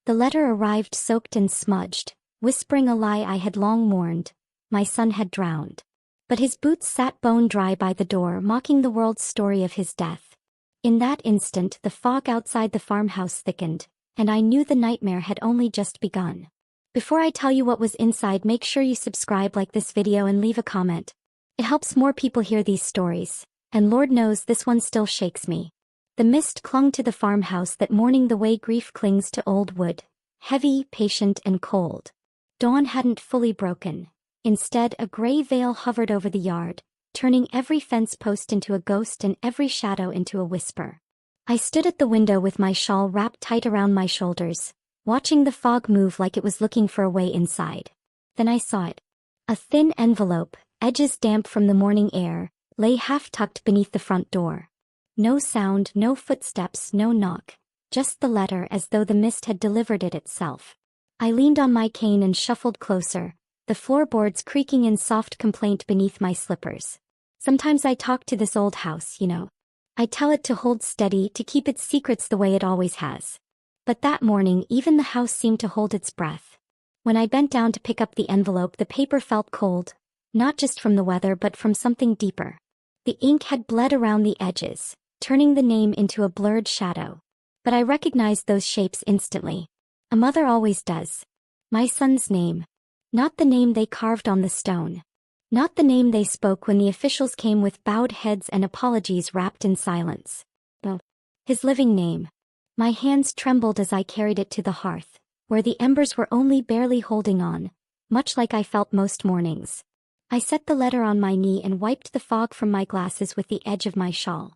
The letter arrived soaked and smudged, whispering a lie I had long mourned. My son had drowned. But his boots sat bone dry by the door, mocking the world's story of his death. In that instant the fog outside the farmhouse thickened, and I knew the nightmare had only just begun. Before I tell you what was inside, make sure you subscribe, like this video, and leave a comment. It helps more people hear these stories, and Lord knows this one still shakes me. The mist clung to the farmhouse that morning the way grief clings to old wood, heavy, patient, and cold. Dawn hadn't fully broken. Instead, a gray veil hovered over the yard, turning every fence post into a ghost and every shadow into a whisper. I stood at the window with my shawl wrapped tight around my shoulders, watching the fog move like it was looking for a way inside. Then I saw it. A thin envelope, edges damp from the morning air, lay half-tucked beneath the front door. No sound, no footsteps, no knock, just the letter, as though the mist had delivered it itself. I leaned on my cane and shuffled closer, the floorboards creaking in soft complaint beneath my slippers. Sometimes I talk to this old house, you know. I tell it to hold steady, to keep its secrets the way it always has. But that morning even the house seemed to hold its breath. When I bent down to pick up the envelope, the paper felt cold, not just from the weather but from something deeper. The ink had bled around the edges, turning the name into a blurred shadow. But I recognized those shapes instantly. A mother always does. My son's name. Not the name they carved on the stone. Not the name they spoke when the officials came with bowed heads and apologies wrapped in silence. No. His living name. My hands trembled as I carried it to the hearth, where the embers were only barely holding on, much like I felt most mornings. I set the letter on my knee and wiped the fog from my glasses with the edge of my shawl.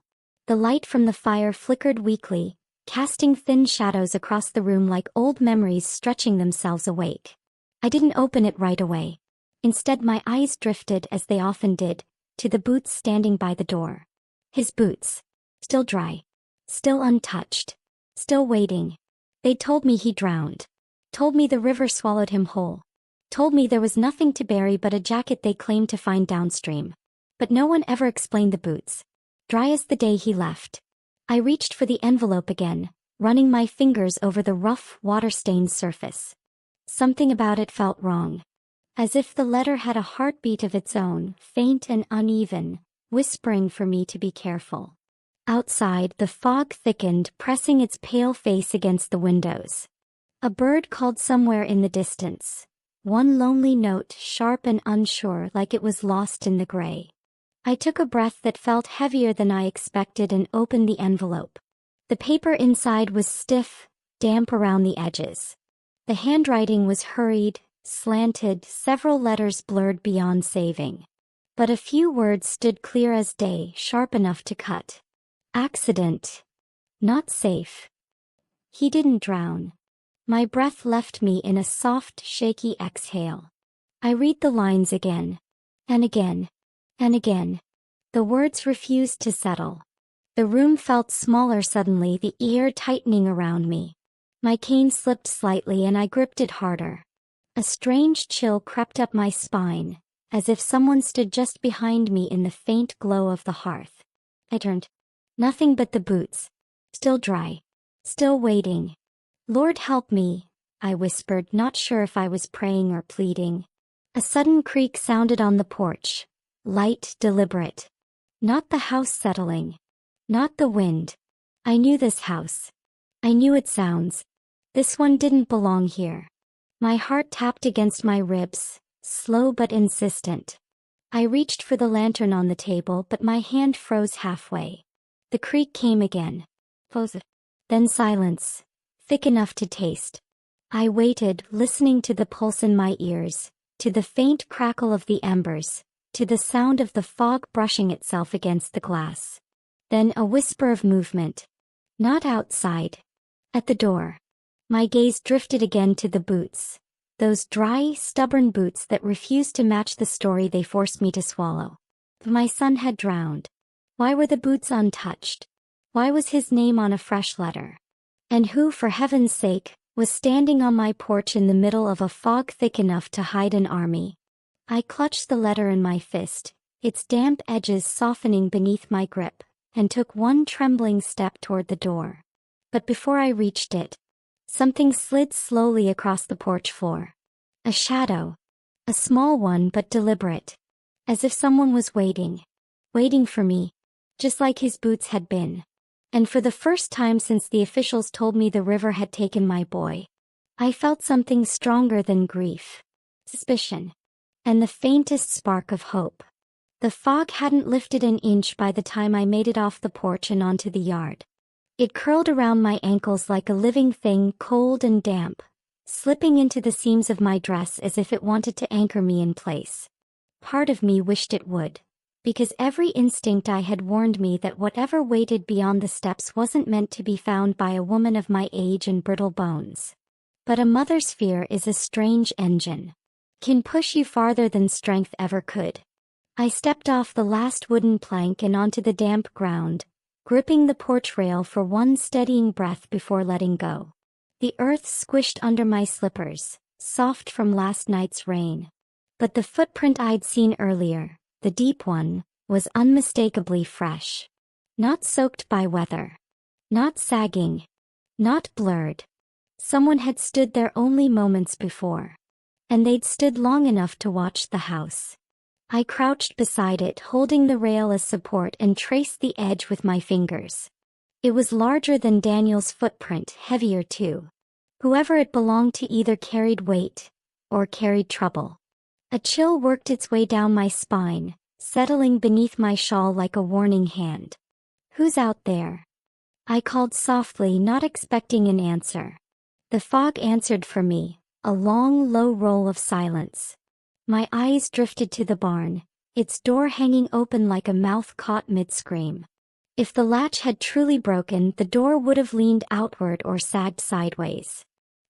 The light from the fire flickered weakly, casting thin shadows across the room like old memories stretching themselves awake. I didn't open it right away. Instead, my eyes drifted, as they often did, to the boots standing by the door. His boots. Still dry. Still untouched. Still waiting. They told me he drowned. Told me the river swallowed him whole. Told me there was nothing to bury but a jacket they claimed to find downstream. But no one ever explained the boots. Dry as the day he left. I reached for the envelope again, running my fingers over the rough, water-stained surface. Something about it felt wrong. As if the letter had a heartbeat of its own, faint and uneven, whispering for me to be careful. Outside, the fog thickened, pressing its pale face against the windows. A bird called somewhere in the distance. One lonely note, sharp and unsure, like it was lost in the gray. I took a breath that felt heavier than I expected and opened the envelope. The paper inside was stiff, damp around the edges. The handwriting was hurried, slanted, several letters blurred beyond saving. But a few words stood clear as day, sharp enough to cut. Accident. Not safe. He didn't drown. My breath left me in a soft, shaky exhale. I read the lines again. And again. And again. The words refused to settle. The room felt smaller suddenly, the air tightening around me. My cane slipped slightly and I gripped it harder. A strange chill crept up my spine, as if someone stood just behind me in the faint glow of the hearth. I turned. Nothing but the boots. Still dry. Still waiting. Lord help me, I whispered, not sure if I was praying or pleading. A sudden creak sounded on the porch. Light, deliberate. Not the house settling. Not the wind. I knew this house. I knew its sounds. This one didn't belong here. My heart tapped against my ribs, slow but insistent. I reached for the lantern on the table, but my hand froze halfway. The creak came again. Then silence, thick enough to taste. I waited, listening to the pulse in my ears, to the faint crackle of the embers, to the sound of the fog brushing itself against the glass. Then a whisper of movement. Not outside. At the door. My gaze drifted again to the boots. Those dry, stubborn boots that refused to match the story they forced me to swallow. My son had drowned. Why were the boots untouched? Why was his name on a fresh letter? And who, for heaven's sake, was standing on my porch in the middle of a fog thick enough to hide an army? I clutched the letter in my fist, its damp edges softening beneath my grip, and took one trembling step toward the door. But before I reached it, Something slid slowly across the porch floor. A shadow. A small one but deliberate. As if someone was waiting. Waiting for me. Just like his boots had been. And for the first time since the officials told me the river had taken my boy, I felt something stronger than grief. Suspicion. And the faintest spark of hope. The fog hadn't lifted an inch by the time I made it off the porch and onto the yard. It curled around my ankles like a living thing, cold and damp, slipping into the seams of my dress as if it wanted to anchor me in place. Part of me wished it would, because every instinct I had warned me that whatever waited beyond the steps wasn't meant to be found by a woman of my age and brittle bones. But a mother's fear is a strange engine. Can push you farther than strength ever could. I stepped off the last wooden plank and onto the damp ground, gripping the porch rail for one steadying breath before letting go. The earth squished under my slippers, soft from last night's rain. But the footprint I'd seen earlier, the deep one, was unmistakably fresh. Not soaked by weather. Not sagging. Not blurred. Someone had stood there only moments before. And they'd stood long enough to watch the house. I crouched beside it, holding the rail as support and traced the edge with my fingers. It was larger than Daniel's footprint, heavier too. Whoever it belonged to either carried weight, or carried trouble. A chill worked its way down my spine, settling beneath my shawl like a warning hand. "Who's out there?" I called softly, not expecting an answer. The fog answered for me, a long, low roll of silence. My eyes drifted to the barn, its door hanging open like a mouth caught mid-scream. If the latch had truly broken, the door would have leaned outward or sagged sideways.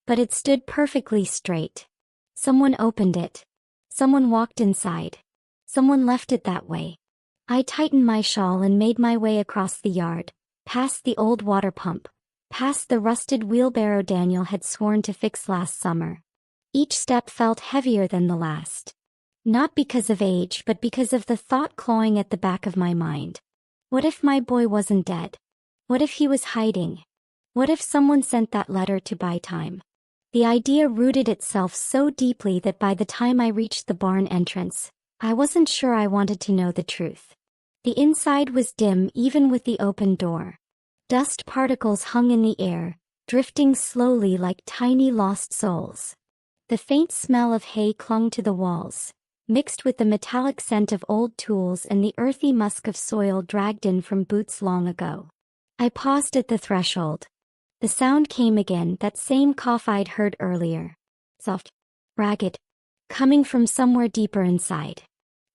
But it stood perfectly straight. Someone opened it. Someone walked inside. Someone left it that way. I tightened my shawl and made my way across the yard, past the old water pump, past the rusted wheelbarrow Daniel had sworn to fix last summer. Each step felt heavier than the last. Not because of age, but because of the thought clawing at the back of my mind. What if my boy wasn't dead? What if he was hiding? What if someone sent that letter to buy time? The idea rooted itself so deeply that by the time I reached the barn entrance, I wasn't sure I wanted to know the truth. The inside was dim even with the open door. Dust particles hung in the air, drifting slowly like tiny lost souls. The faint smell of hay clung to the walls, mixed with the metallic scent of old tools and the earthy musk of soil dragged in from boots long ago. I paused at the threshold. The sound came again, that same cough I'd heard earlier. Soft, ragged, coming from somewhere deeper inside.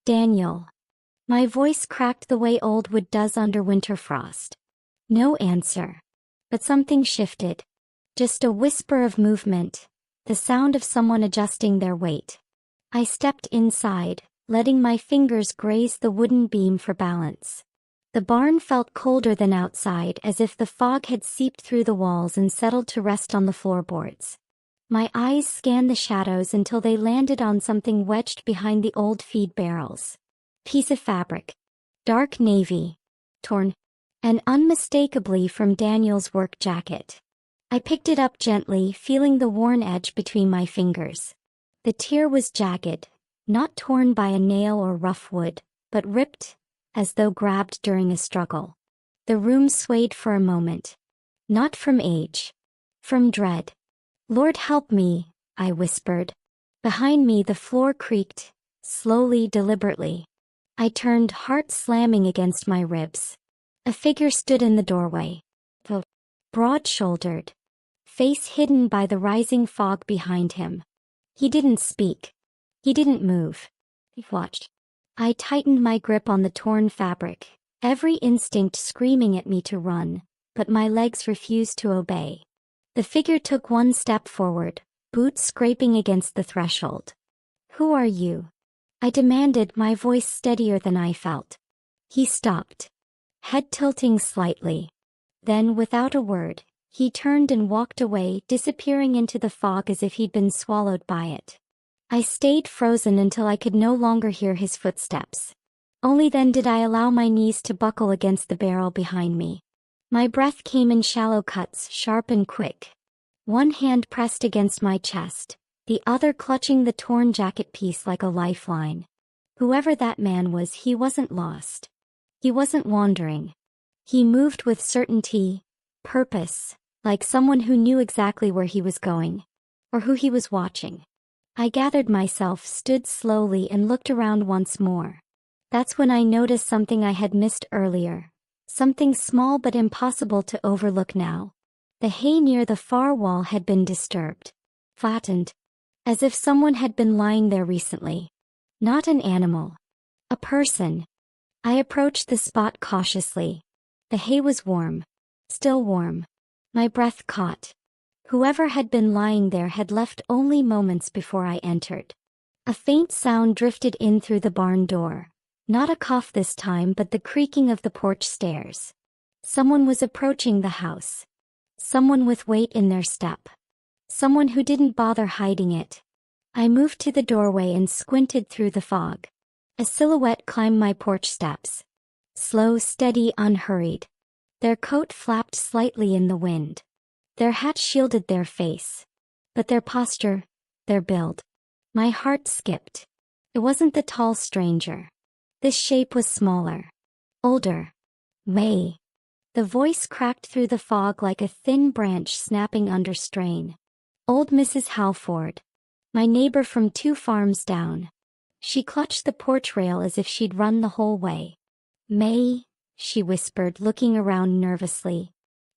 "Daniel." My voice cracked the way old wood does under winter frost. No answer. But something shifted. Just a whisper of movement, the sound of someone adjusting their weight. I stepped inside, letting my fingers graze the wooden beam for balance. The barn felt colder than outside, as if the fog had seeped through the walls and settled to rest on the floorboards. My eyes scanned the shadows until they landed on something wedged behind the old feed barrels. Piece of fabric. Dark navy. Torn. And unmistakably from Daniel's work jacket. I picked it up gently, feeling the worn edge between my fingers. The tear was jagged, not torn by a nail or rough wood, but ripped, as though grabbed during a struggle. The room swayed for a moment. Not from age. From dread. "Lord help me," I whispered. Behind me the floor creaked, slowly, deliberately. I turned, heart slamming against my ribs. A figure stood in the doorway. Broad-shouldered. Face hidden by the rising fog behind him. He didn't speak. He didn't move. He watched. I tightened my grip on the torn fabric, every instinct screaming at me to run, but my legs refused to obey. The figure took one step forward, boots scraping against the threshold. "Who are you?" I demanded, my voice steadier than I felt. He stopped, head tilting slightly. Then, without a word, he turned and walked away, disappearing into the fog as if he'd been swallowed by it. I stayed frozen until I could no longer hear his footsteps. Only then did I allow my knees to buckle against the barrel behind me. My breath came in shallow cuts, sharp and quick. one hand pressed against my chest, the other clutching the torn jacket piece like a lifeline. Whoever that man was, he wasn't lost. He wasn't wandering. He moved with certainty, purpose, like someone who knew exactly where he was going, or who he was watching. I gathered myself, stood slowly, and looked around once more. That's when I noticed something I had missed earlier, something small but impossible to overlook now. The hay near the far wall had been disturbed, flattened, as if someone had been lying there recently. Not an animal. A person. I approached the spot cautiously. The hay was warm. Still warm. My breath caught. Whoever had been lying there had left only moments before I entered. A faint sound drifted in through the barn door. Not a cough this time, but the creaking of the porch stairs. Someone was approaching the house. Someone with weight in their step. Someone who didn't bother hiding it. I moved to the doorway and squinted through the fog. A silhouette climbed my porch steps. Slow, steady, unhurried. Their coat flapped slightly in the wind. Their hat shielded their face. But their posture, their build. My heart skipped. It wasn't the tall stranger. This shape was smaller. Older. Mae. The voice cracked through the fog like a thin branch snapping under strain. Old Mrs. Halford. My neighbor from 2 farms down. She clutched the porch rail as if she'd run the whole way. Mae, she whispered, looking around nervously.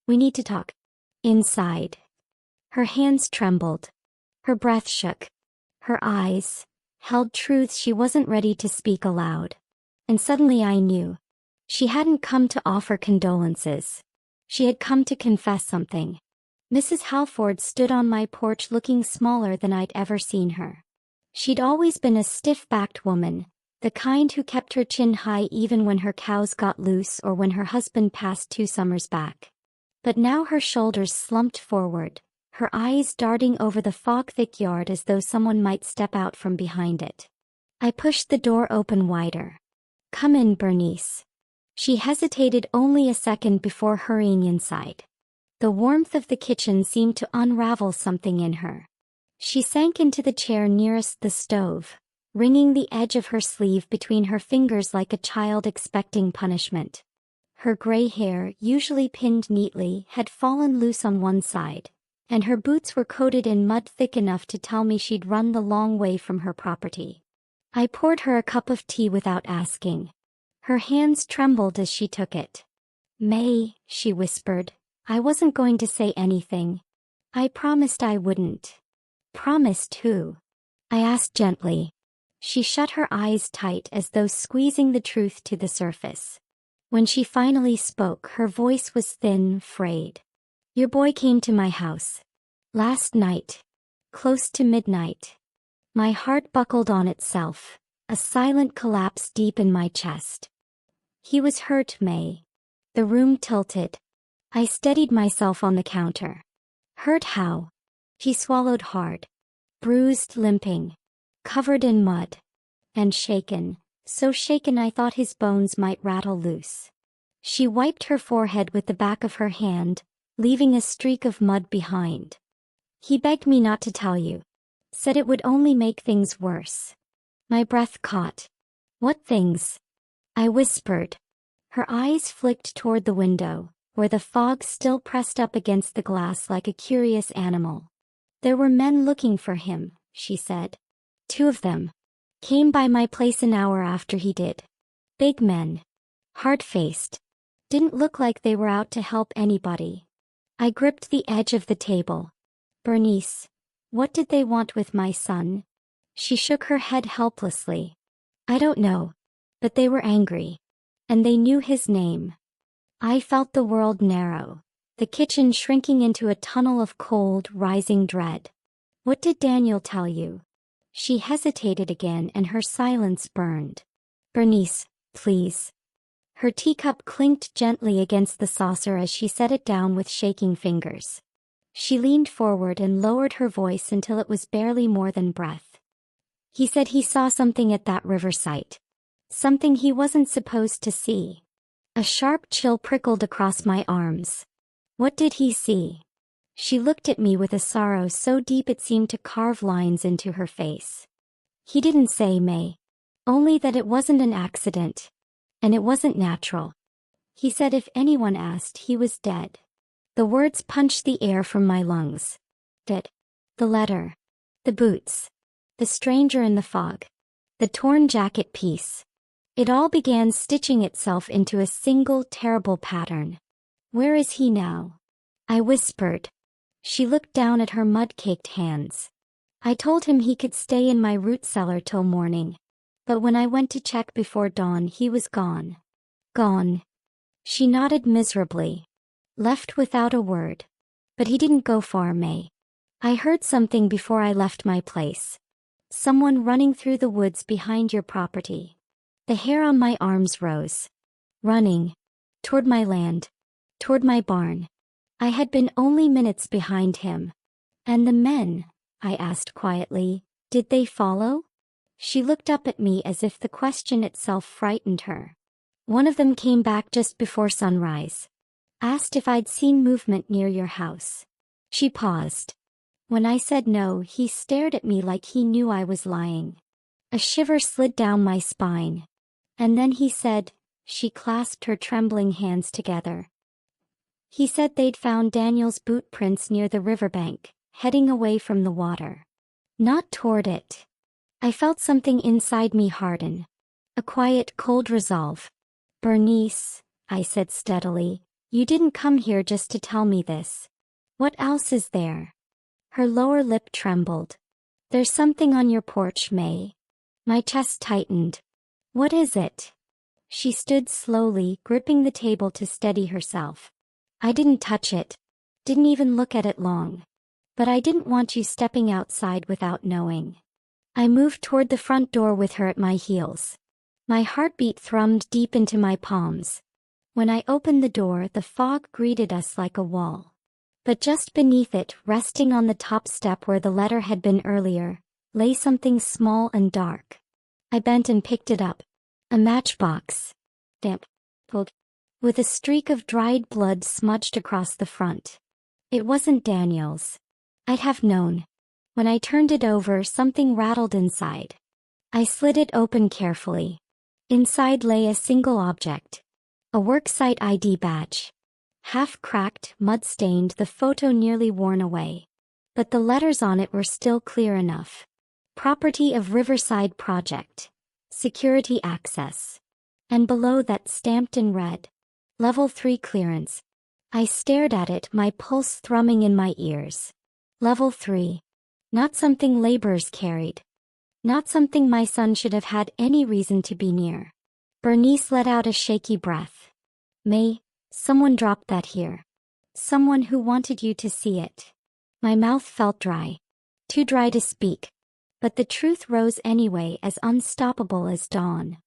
We need to talk. Inside. Her hands trembled. Her breath shook. Her eyes held truths she wasn't ready to speak aloud. And suddenly I knew. She hadn't come to offer condolences. She had come to confess something. Mrs. Halford stood on my porch looking smaller than I'd ever seen her. She'd always been a stiff-backed woman, the kind who kept her chin high even when her cows got loose or when her husband passed 2 summers back. But now her shoulders slumped forward, her eyes darting over the fog-thick yard as though someone might step out from behind it. I pushed the door open wider. Come in, Bernice. She hesitated only a second before hurrying inside. The warmth of the kitchen seemed to unravel something in her. She sank into the chair nearest the stove, wringing the edge of her sleeve between her fingers like a child expecting punishment. Her gray hair, usually pinned neatly, had fallen loose on one side, and her boots were coated in mud thick enough to tell me she'd run the long way from her property. I poured her a cup of tea without asking. Her hands trembled as she took it. Mae, she whispered, I wasn't going to say anything. I promised I wouldn't. Promised who? I asked gently. She shut her eyes tight as though squeezing the truth to the surface. When she finally spoke, her voice was thin, frayed. Your boy came to my house. Last night. Close to midnight. My heart buckled on itself, a silent collapse deep in my chest. He was hurt, Mae. The room tilted. I steadied myself on the counter. Hurt how? She swallowed hard. Bruised, limping. Covered in mud. And shaken, so shaken I thought his bones might rattle loose. She wiped her forehead with the back of her hand, leaving a streak of mud behind. He begged me not to tell you. Said it would only make things worse. My breath caught. What things? I whispered. Her eyes flicked toward the window, where the fog still pressed up against the glass like a curious animal. There were men looking for him, she said. 2 of them. Came by my place an hour after he did. Big men. Hard-faced. Didn't look like they were out to help anybody. I gripped the edge of the table. Bernice, what did they want with my son? She shook her head helplessly. I don't know. But they were angry. And they knew his name. I felt the world narrow, the kitchen shrinking into a tunnel of cold, rising dread. What did Daniel tell you? She hesitated again and her silence burned. Bernice, please. Her teacup clinked gently against the saucer as she set it down with shaking fingers. She leaned forward and lowered her voice until it was barely more than breath. He said he saw something at that river site. Something he wasn't supposed to see. A sharp chill prickled across my arms. What did he see? She looked at me with a sorrow so deep it seemed to carve lines into her face. He didn't say, May. Only that it wasn't an accident. And it wasn't natural. He said if anyone asked, he was dead. The words punched the air from my lungs. Dead. The letter. The boots. The stranger in the fog. The torn jacket piece. It all began stitching itself into a single terrible pattern. Where is he now? I whispered. She looked down at her mud-caked hands. I told him he could stay in my root cellar till morning. But when I went to check before dawn, he was gone. Gone. She nodded miserably. Left without a word. But he didn't go far, May. I heard something before I left my place. Someone running through the woods behind your property. The hair on my arms rose. Running. Toward my land. Toward my barn. I had been only minutes behind him. And the men, I asked quietly, did they follow? She looked up at me as if the question itself frightened her. One of them came back just before sunrise. Asked if I'd seen movement near your house. She paused. When I said no, he stared at me like he knew I was lying. A shiver slid down my spine. And then he said, she clasped her trembling hands together. He said they'd found Daniel's boot prints near the riverbank, heading away from the water. Not toward it. I felt something inside me harden. A quiet, cold resolve. Bernice, I said steadily, you didn't come here just to tell me this. What else is there? Her lower lip trembled. There's something on your porch, May. My chest tightened. What is it? She stood slowly, gripping the table to steady herself. I didn't touch it. Didn't even look at it long. But I didn't want you stepping outside without knowing. I moved toward the front door with her at my heels. My heartbeat thrummed deep into my palms. When I opened the door, the fog greeted us like a wall. But just beneath it, resting on the top step where the letter had been earlier, lay something small and dark. I bent and picked it up. A matchbox. Damp. Pulled. With a streak of dried blood smudged across the front. It wasn't Daniel's. I'd have known. When I turned it over, something rattled inside. I slid it open carefully. Inside lay a single object. A worksite ID badge. Half-cracked, mud-stained, the photo nearly worn away. But the letters on it were still clear enough. Property of Riverside Project. Security access. And below that, stamped in red. Level 3 clearance. I stared at it, my pulse thrumming in my ears. Level 3. Not something laborers carried. Not something my son should have had any reason to be near. Bernice let out a shaky breath. May, someone dropped that here. Someone who wanted you to see it. My mouth felt dry. Too dry to speak. But the truth rose anyway, as unstoppable as dawn.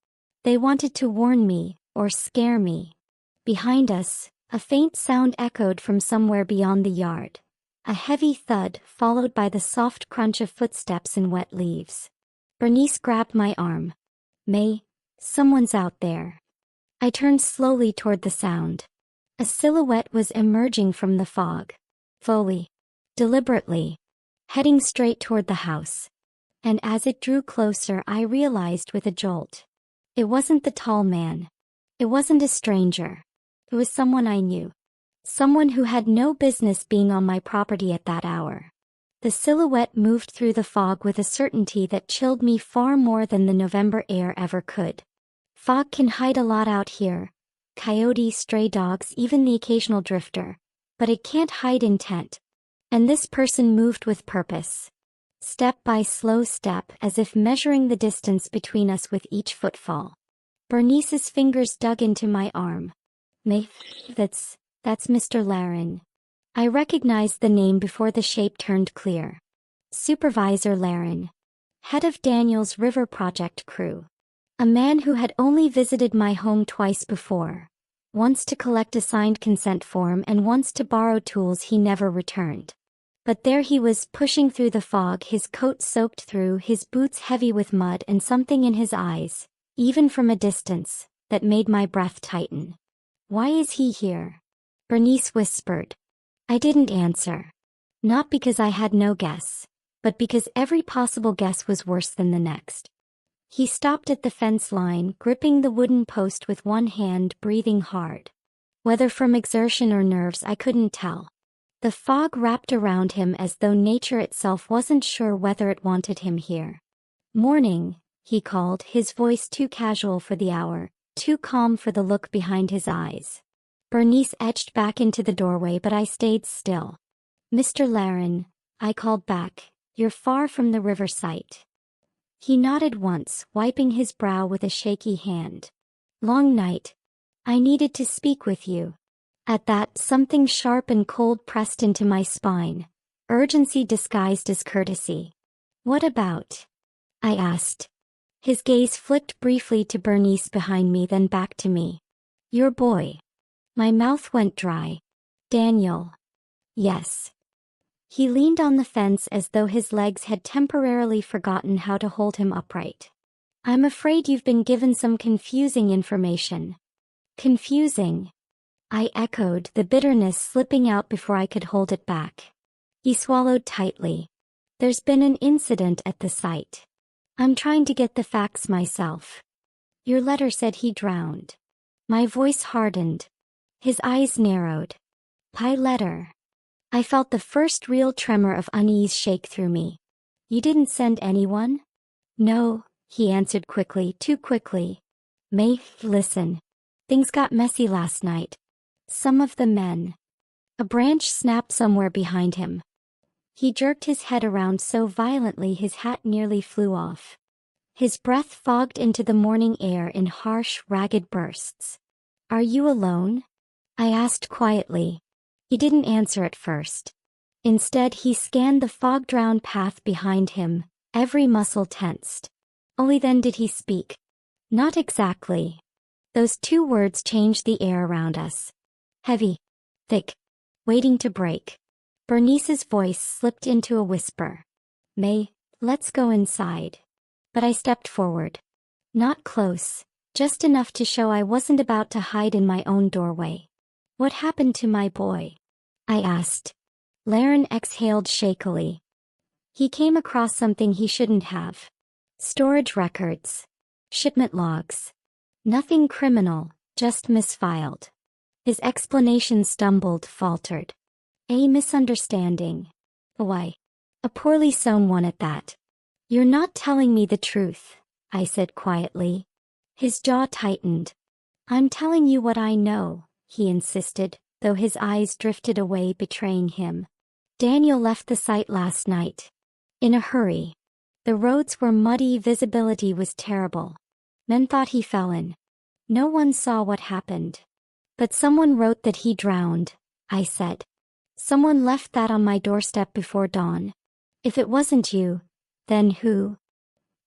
They wanted to warn me, or scare me. Behind us, a faint sound echoed from somewhere beyond the yard. A heavy thud, followed by the soft crunch of footsteps in wet leaves. Bernice grabbed my arm. May, someone's out there. I turned slowly toward the sound. A silhouette was emerging from the fog. Slowly. Deliberately. Heading straight toward the house. And as it drew closer, I realized with a jolt. It wasn't the tall man. It wasn't a stranger. It was someone I knew. Someone who had no business being on my property at that hour. The silhouette moved through the fog with a certainty that chilled me far more than the November air ever could. Fog can hide a lot out here. Coyotes, stray dogs, even the occasional drifter. But it can't hide intent. And this person moved with purpose. Step by slow step, as if measuring the distance between us with each footfall. Bernice's fingers dug into my arm. May, that's Mr. Laren. I recognized the name before the shape turned clear. Supervisor Laren. Head of Daniel's River Project crew. A man who had only visited my home twice before. Once to collect a signed consent form and once to borrow tools he never returned. But there he was, pushing through the fog, his coat soaked through, his boots heavy with mud, and something in his eyes, even from a distance, that made my breath tighten. Why is he here? Bernice whispered. I didn't answer. Not because I had no guess, but because every possible guess was worse than the next. He stopped at the fence line, gripping the wooden post with one hand, breathing hard. Whether from exertion or nerves, I couldn't tell. The fog wrapped around him as though nature itself wasn't sure whether it wanted him here. "Morning," he called, his voice too casual for the hour, too calm for the look behind his eyes. Bernice edged back into the doorway, but I stayed still. "Mr. Laren," I called back, "you're far from the river site." He nodded once, wiping his brow with a shaky hand. "Long night. I needed to speak with you." At that, something sharp and cold pressed into my spine, urgency disguised as courtesy. "What about?" I asked. His gaze flicked briefly to Bernice behind me, then back to me. "Your boy." My mouth went dry. "Daniel." "Yes." He leaned on the fence as though his legs had temporarily forgotten how to hold him upright. "I'm afraid you've been given some confusing information." "Confusing?" I echoed, the bitterness slipping out before I could hold it back. He swallowed tightly. "There's been an incident at the site. I'm trying to get the facts myself." "Your letter said he drowned." My voice hardened. His eyes narrowed. "My letter?" I felt the first real tremor of unease shake through me. "You didn't send anyone?" "No," he answered quickly, too quickly. "Mae, listen. Things got messy last night. Some of the men." A branch snapped somewhere behind him. He jerked his head around so violently his hat nearly flew off. His breath fogged into the morning air in harsh, ragged bursts. "Are you alone?" I asked quietly. He didn't answer at first. Instead, he scanned the fog-drowned path behind him, every muscle tensed. Only then did he speak. "Not exactly." Those two words changed the air around us. Heavy. Thick. Waiting to break. Bernice's voice slipped into a whisper. "Mae, let's go inside." But I stepped forward. Not close, just enough to show I wasn't about to hide in my own doorway. "What happened to my boy?" I asked. Laren exhaled shakily. "He came across something he shouldn't have. Storage records. Shipment logs. Nothing criminal, just misfiled." His explanation stumbled, faltered. "A misunderstanding." "Why? A poorly sewn one at that." "You're not telling me the truth," I said quietly. His jaw tightened. "I'm telling you what I know," he insisted, though his eyes drifted away, betraying him. "Daniel left the site last night. In a hurry. The roads were muddy, visibility was terrible. Men thought he fell in. No one saw what happened. But someone wrote that he drowned," I said. "Someone left that on my doorstep before dawn. If it wasn't you, then who?"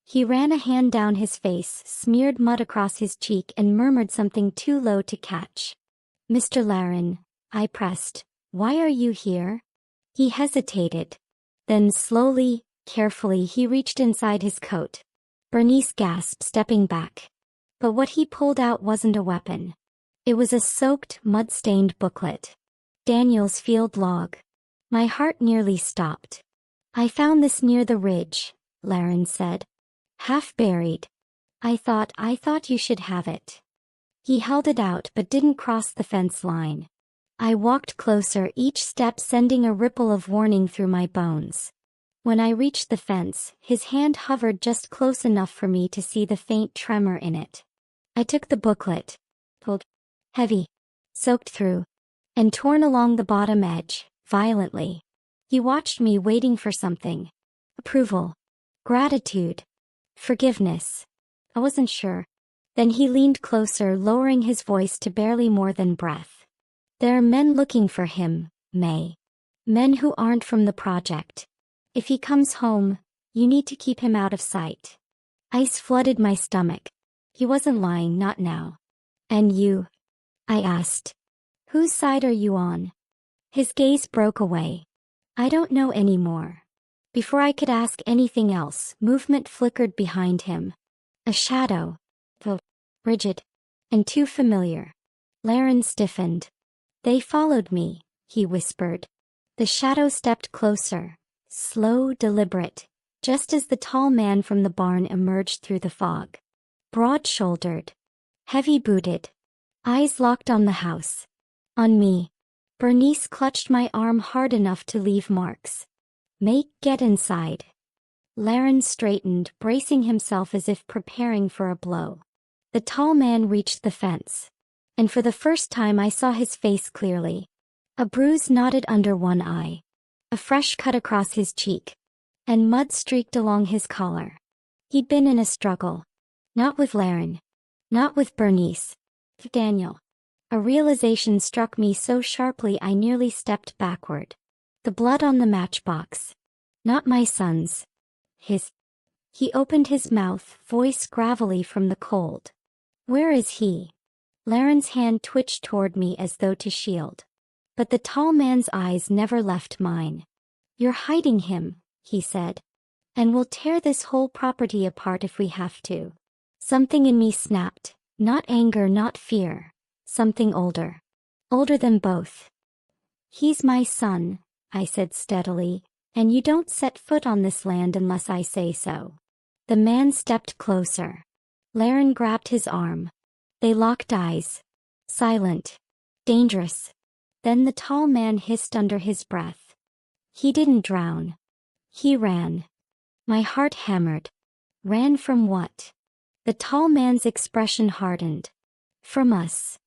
He ran a hand down his face, smeared mud across his cheek, and murmured something too low to catch. "Mr. Laren," I pressed, "why are you here?" He hesitated. Then slowly, carefully, he reached inside his coat. Bernice gasped, stepping back. But what he pulled out wasn't a weapon. It was a soaked, mud-stained booklet. Daniel's field log. My heart nearly stopped. "I found this near the ridge," Laren said. "Half buried. I thought you should have it." He held it out but didn't cross the fence line. I walked closer, each step sending a ripple of warning through my bones. When I reached the fence, his hand hovered just close enough for me to see the faint tremor in it. I took the booklet. Pulled. Heavy. Soaked through. And torn along the bottom edge, violently. He watched me, waiting for something. Approval. Gratitude. Forgiveness. I wasn't sure. Then he leaned closer, lowering his voice to barely more than breath. "There are men looking for him, Mae. Men who aren't from the project. If he comes home, you need to keep him out of sight." Ice flooded my stomach. He wasn't lying, not now. "And you?" I asked. "Whose side are you on?" His gaze broke away. "I don't know anymore." Before I could ask anything else, movement flickered behind him. A shadow. Rigid. And too familiar. Laren stiffened. "They followed me," he whispered. The shadow stepped closer, slow, deliberate, just as the tall man from the barn emerged through the fog. Broad-shouldered, heavy-booted, eyes locked on the house. On me. Bernice clutched my arm hard enough to leave marks. "Mae, get inside." Laren straightened, bracing himself as if preparing for a blow. The tall man reached the fence. And for the first time I saw his face clearly. A bruise knotted under one eye. A fresh cut across his cheek. And mud streaked along his collar. He'd been in a struggle. Not with Laren. Not with Bernice. With Daniel. A realization struck me so sharply I nearly stepped backward. The blood on the matchbox. Not my son's. His. He opened his mouth, voice gravelly from the cold. "Where is he?" Laren's hand twitched toward me as though to shield. But the tall man's eyes never left mine. "You're hiding him," he said. "And we'll tear this whole property apart if we have to." Something in me snapped. Not anger, not fear. Something older. Older than both. "He's my son," I said steadily, "and you don't set foot on this land unless I say so." The man stepped closer. Laren grabbed his arm. They locked eyes. Silent. Dangerous. Then the tall man hissed under his breath. "He didn't drown. He ran." My heart hammered. Ran from what? The tall man's expression hardened. "From us."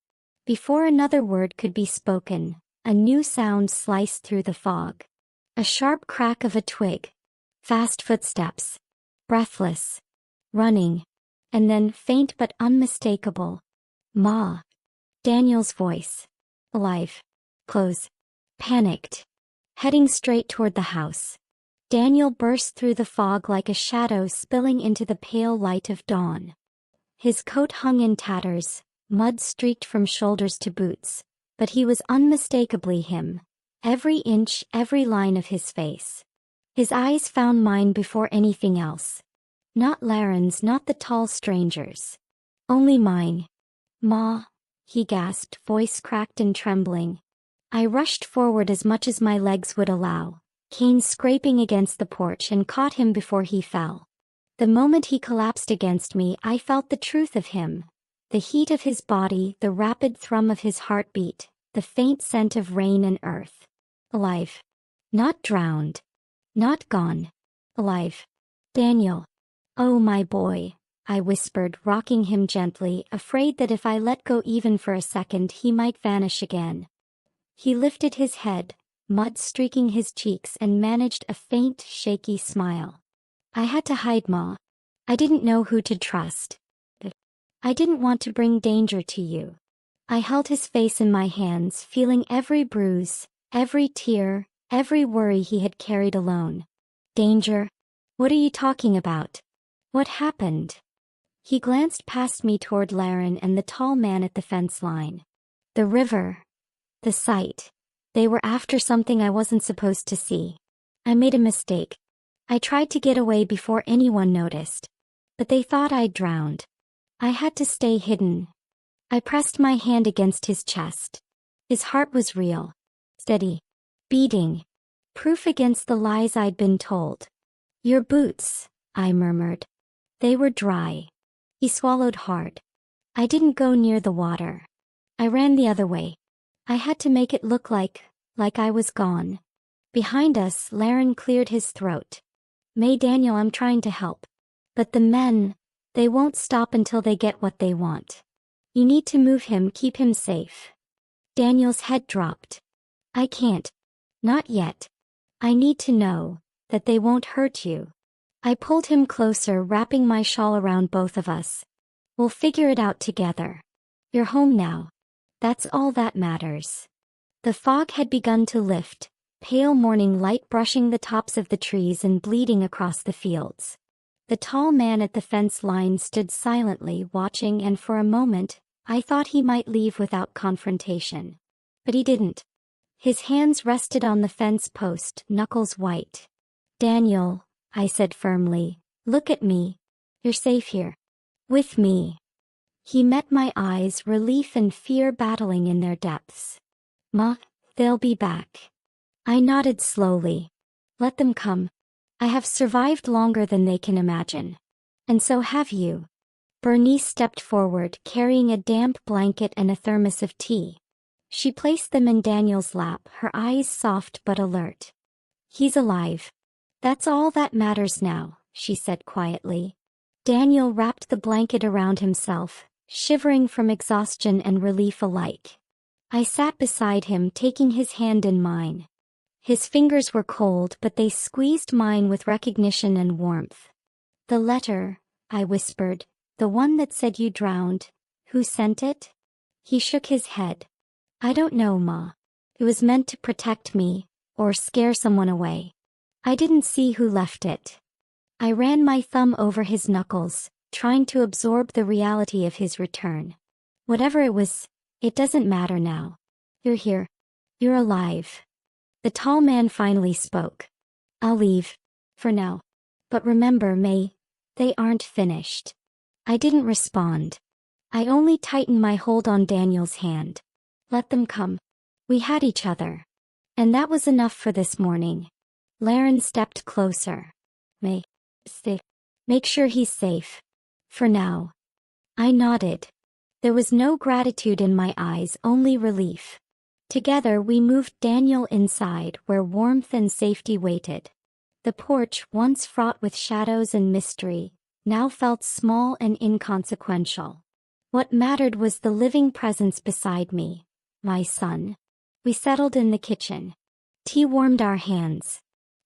Before another word could be spoken, a new sound sliced through the fog. A sharp crack of a twig. Fast footsteps. Breathless. Running. And then, faint but unmistakable, "Ma." Daniel's voice. Alive. Close. Panicked. Heading straight toward the house. Daniel burst through the fog like a shadow spilling into the pale light of dawn. His coat hung in tatters, mud streaked from shoulders to boots, but he was unmistakably him. Every inch, every line of his face. His eyes found mine before anything else. Not Laren's, not the tall stranger's. Only mine. "Ma," he gasped, voice cracked and trembling. I rushed forward as much as my legs would allow, cane scraping against the porch, and caught him before he fell. The moment he collapsed against me, I felt the truth of him. The heat of his body, the rapid thrum of his heartbeat, the faint scent of rain and earth. Alive. Not drowned. Not gone. Alive. "Daniel. Oh, my boy," I whispered, rocking him gently, afraid that if I let go even for a second he might vanish again. He lifted his head, mud streaking his cheeks, and managed a faint, shaky smile. "I had to hide, Ma. I didn't know who to trust. I didn't want to bring danger to you." I held his face in my hands, feeling every bruise, every tear, every worry he had carried alone. "Danger? What are you talking about? What happened?" He glanced past me toward Laren and the tall man at the fence line. "The river. The sight. They were after something I wasn't supposed to see. I made a mistake. I tried to get away before anyone noticed. But they thought I'd drowned. I had to stay hidden." I pressed my hand against his chest. His heart was real. Steady. Beating. Proof against the lies I'd been told. "Your boots," I murmured. "They were dry." He swallowed hard. "I didn't go near the water. I ran the other way. I had to make it look like I was gone." Behind us, Laren cleared his throat. "Mae, Daniel, I'm trying to help. But the men, they won't stop until they get what they want. You need to move him, keep him safe." Daniel's head dropped. "I can't. Not yet. I need to know that they won't hurt you." I pulled him closer, wrapping my shawl around both of us. "We'll figure it out together. You're home now. That's all that matters." The fog had begun to lift, pale morning light brushing the tops of the trees and bleeding across the fields. The tall man at the fence line stood silently watching, and for a moment, I thought he might leave without confrontation. But he didn't. His hands rested on the fence post, knuckles white. "Daniel," I said firmly, "look at me. You're safe here. With me." He met my eyes, relief and fear battling in their depths. "Ma, they'll be back." I nodded slowly. Let them come. I have survived longer than they can imagine. And so have you. Bernice stepped forward, carrying a damp blanket and a thermos of tea. She placed them in Daniel's lap, her eyes soft but alert. He's alive. That's all that matters now, she said quietly. Daniel wrapped the blanket around himself, shivering from exhaustion and relief alike. I sat beside him, taking his hand in mine. His fingers were cold, but they squeezed mine with recognition and warmth. The letter, I whispered, the one that said you drowned. Who sent it? He shook his head. I don't know, Ma. It was meant to protect me, or scare someone away. I didn't see who left it. I ran my thumb over his knuckles, trying to absorb the reality of his return. Whatever it was, it doesn't matter now. You're here. You're alive. The tall man finally spoke. I'll leave. For now. But remember, May, they aren't finished. I didn't respond. I only tightened my hold on Daniel's hand. Let them come. We had each other. And that was enough for this morning. Laren stepped closer. May, stay. Make sure he's safe. For now. I nodded. There was no gratitude in my eyes, only relief. Together we moved Daniel inside, where warmth and safety waited. The porch, once fraught with shadows and mystery, now felt small and inconsequential. What mattered was the living presence beside me, my son. We settled in the kitchen. Tea warmed our hands.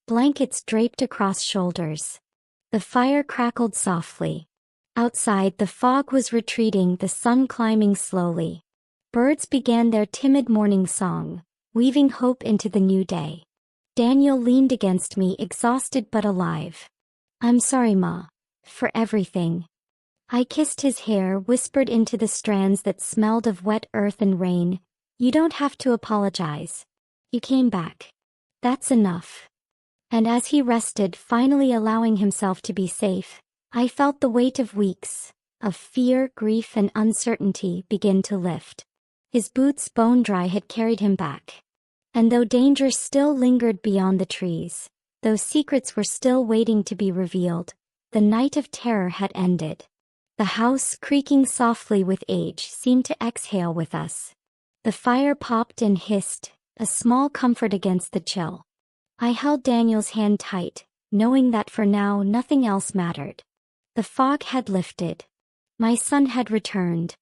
Blankets draped across shoulders. The fire crackled softly. Outside, the fog was retreating, the sun climbing slowly. Birds began their timid morning song, weaving hope into the new day. Daniel leaned against me, exhausted but alive. I'm sorry, Ma. For everything. I kissed his hair, whispered into the strands that smelled of wet earth and rain. You don't have to apologize. You came back. That's enough. And as he rested, finally allowing himself to be safe, I felt the weight of weeks, of fear, grief, and uncertainty begin to lift. His boots, bone dry, had carried him back. And though danger still lingered beyond the trees, though secrets were still waiting to be revealed, the night of terror had ended. The house, creaking softly with age, seemed to exhale with us. The fire popped and hissed, a small comfort against the chill. I held Daniel's hand tight, knowing that for now nothing else mattered. The fog had lifted. My son had returned.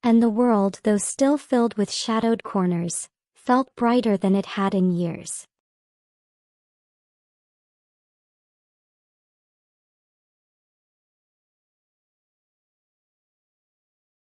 And the world, though still filled with shadowed corners, felt brighter than it had in years.